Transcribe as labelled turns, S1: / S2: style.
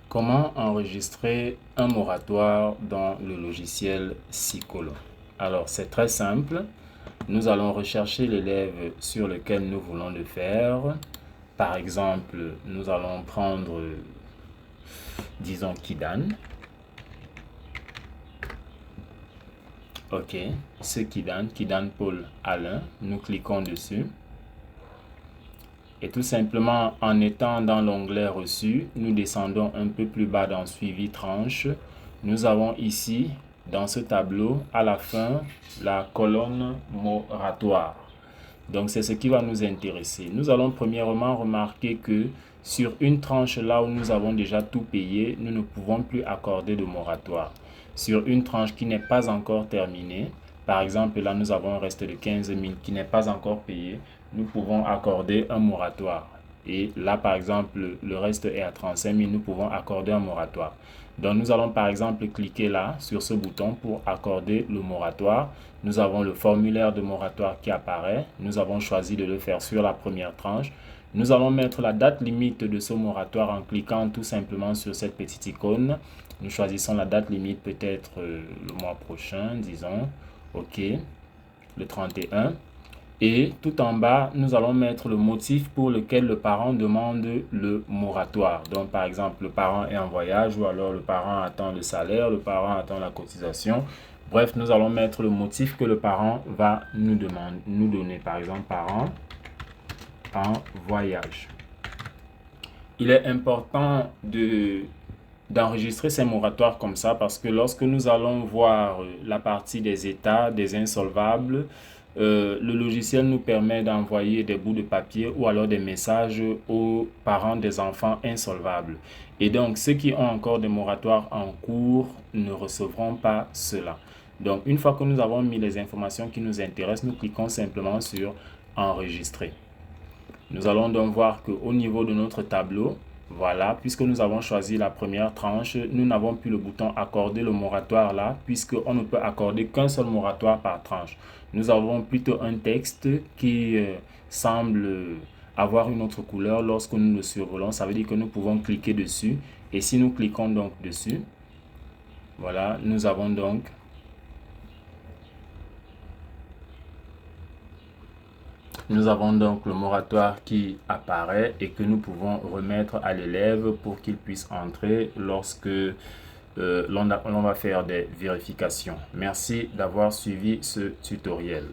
S1: Comment enregistrer un moratoire dans le logiciel Scikolo? Alors, c'est très simple. Nous allons rechercher l'élève sur lequel nous voulons le faire. Par exemple, nous allons prendre, disons, Kidan. Ok, c'est Kidan Paul Alain. Nous cliquons dessus. Et tout simplement, en étant dans l'onglet reçu, nous descendons un peu plus bas dans suivi tranche. Nous avons ici, dans ce tableau, à la fin, la colonne moratoire. Donc, c'est ce qui va nous intéresser. Nous allons premièrement remarquer que sur une tranche là où nous avons déjà tout payé, nous ne pouvons plus accorder de moratoire. Sur une tranche qui n'est pas encore terminée, par exemple, là, nous avons un reste de 15 000 qui n'est pas encore payé, nous pouvons accorder un moratoire. Et là, par exemple, le reste est à 35 000, nous pouvons accorder un moratoire. Donc, nous allons par exemple cliquer là, sur ce bouton pour accorder le moratoire. Nous avons le formulaire de moratoire qui apparaît. Nous avons choisi de le faire sur la première tranche. Nous allons mettre la date limite de ce moratoire en cliquant tout simplement sur cette petite icône. Nous choisissons la date limite, peut-être le mois prochain, disons. OK, le 31. Et tout en bas, nous allons mettre le motif pour lequel le parent demande le moratoire. Donc, par exemple, le parent est en voyage ou alors le parent attend le salaire, le parent attend la cotisation. Bref, nous allons mettre le motif que le parent va nous donner. Par exemple, parent en voyage. Il est important d'enregistrer ces moratoires comme ça parce que lorsque nous allons voir la partie des états, des insolvables, le logiciel nous permet d'envoyer des bouts de papier ou alors des messages aux parents des enfants insolvables. Et donc, ceux qui ont encore des moratoires en cours ne recevront pas cela. Donc, une fois que nous avons mis les informations qui nous intéressent, nous cliquons simplement sur enregistrer. Nous allons donc voir qu'au niveau de notre tableau, voilà, puisque nous avons choisi la première tranche, nous n'avons plus le bouton accorder le moratoire là, puisqu'on ne peut accorder qu'un seul moratoire par tranche. Nous avons plutôt un texte qui semble avoir une autre couleur lorsque nous le survolons. Ça veut dire que nous pouvons cliquer dessus. Et si nous cliquons donc dessus, voilà, nous avons donc le moratoire qui apparaît et que nous pouvons remettre à l'élève pour qu'il puisse entrer lorsque l'on va faire des vérifications. Merci d'avoir suivi ce tutoriel.